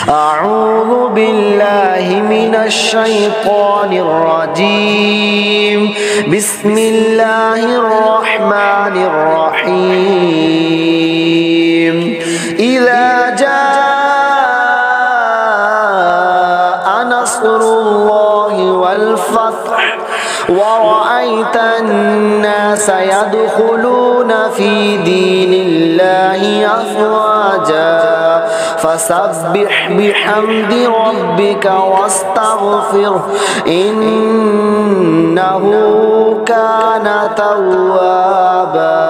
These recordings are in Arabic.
أعوذ بالله من الشيطان الرجيم بسم الله الرحمن الرحيم إذا جاء نصر الله والفتح ورأيت الناس يدخلون في دين الله أفواجا فسبح بحمد ربك واستغفره إنه كان توابا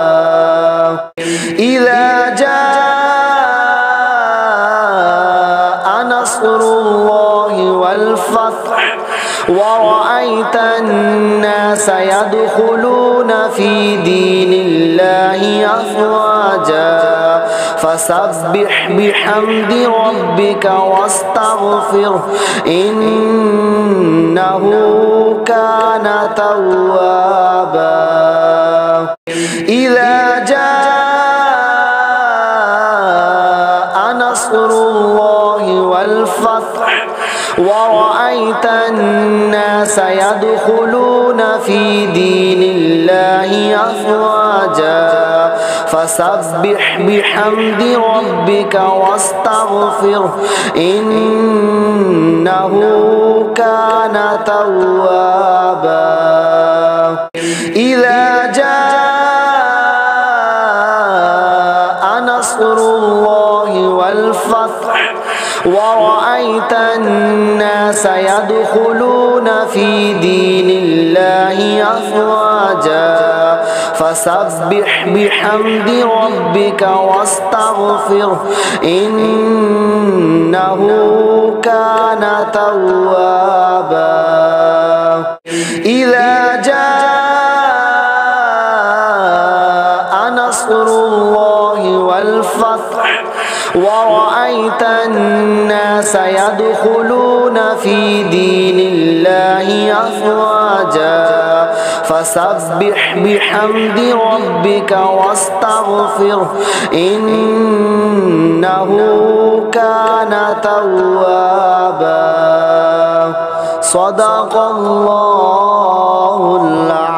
إذا جاء نصر الله والفتح ورأيت الناس يدخلون في دين الله أفواجا فسبح بحمد ربك واستغفره إنه كان توابا إذا جاء نصر الله والفتح ورأيت الناس يدخلون في دين الله أفواجا فسبح بحمد ربك واستغفره إنه كان توابا إذا جاء نصر الله والفتح ورأيت الناس يدخلون في دين الله أفواجا فسبح بحمد ربك واستغفره إنه كان توابا إذا جاء نصر الله والفتح ورأيت الناس يدخلون في دين الله أفواجا فسبح بحمد ربك واستغفره إنه كان توابا صدق الله العظيم.